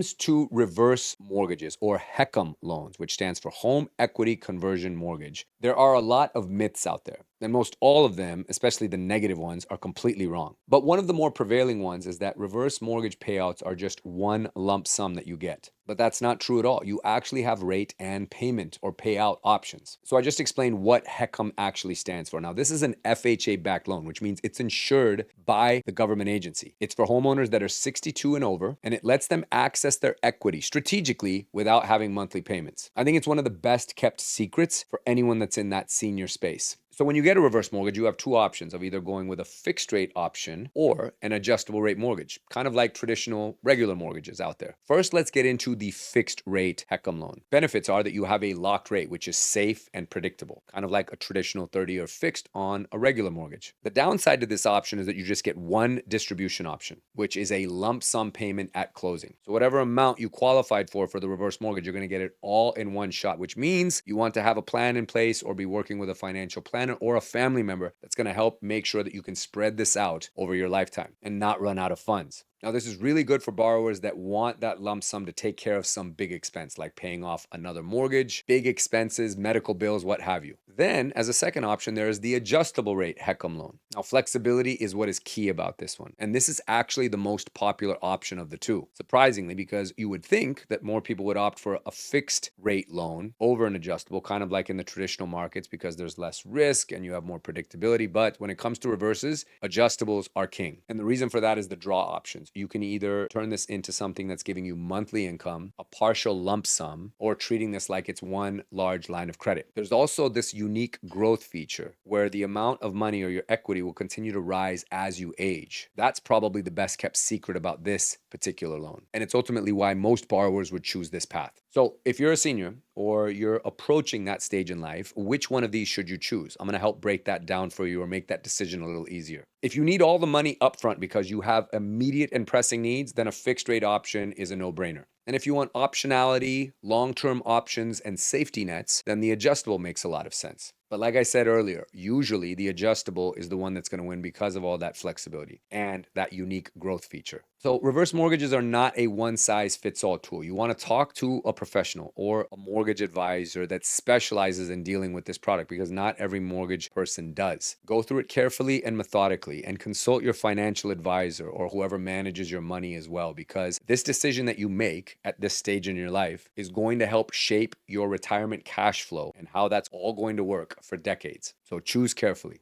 comes to reverse mortgages or HECM loans, which stands for Home Equity Conversion Mortgage, there are a lot of myths out there. And most all of them, especially the negative ones, are completely wrong. But one of the more prevailing ones is that reverse mortgage payouts are just one lump sum that you get. But that's not true at all. You actually have rate and payment or payout options. So I just explained what HECM actually stands for. Now, this is an FHA-backed loan, which means it's insured by the government agency. It's for homeowners that are 62 and over, and it lets them access their equity strategically without having monthly payments. I think it's one of the best kept secrets for anyone that's in that senior space. So when you get a reverse mortgage, you have two options of either going with a fixed rate option or an adjustable rate mortgage, kind of like traditional regular mortgages out there. First, let's get into the fixed rate HECM loan. Benefits are that you have a locked rate, which is safe and predictable, kind of like a traditional 30-year fixed on a regular mortgage. The downside to this option is that you just get one distribution option, which is a lump sum payment at closing. So whatever amount you qualified for the reverse mortgage, you're going to get it all in one shot, which means you want to have a plan in place or be working with a financial planner or a family member that's going to help make sure that you can spread this out over your lifetime and not run out of funds. Now, this is really good for borrowers that want that lump sum to take care of some big expense, like paying off another mortgage, big expenses, medical bills, what have you. Then, as a second option, there is the adjustable rate HECM loan. Now, flexibility is what is key about this one. And this is actually the most popular option of the two, surprisingly, because you would think that more people would opt for a fixed rate loan over an adjustable, kind of like in the traditional markets, because there's less risk and you have more predictability. But when it comes to reverses, adjustables are king. And the reason for that is the draw options. You can either turn this into something that's giving you monthly income, a partial lump sum, or treating this like it's one large line of credit. There's also this unique growth feature where the amount of money or your equity will continue to rise as you age. That's probably the best kept secret about this particular loan. And it's ultimately why most borrowers would choose this path. So if you're a senior or you're approaching that stage in life, which one of these should you choose? I'm going to help break that down for you or make that decision a little easier. If you need all the money upfront because you have immediate and pressing needs, then a fixed rate option is a no-brainer. And if you want optionality, long-term options, and safety nets, then the adjustable makes a lot of sense. But like I said earlier, usually the adjustable is the one that's going to win because of all that flexibility and that unique growth feature. So reverse mortgages are not a one-size-fits-all tool. You want to talk to a professional or a mortgage advisor that specializes in dealing with this product because not every mortgage person does. Go through it carefully and methodically and consult your financial advisor or whoever manages your money as well, because this decision that you make at this stage in your life is going to help shape your retirement cash flow and how that's all going to work for decades. So choose carefully.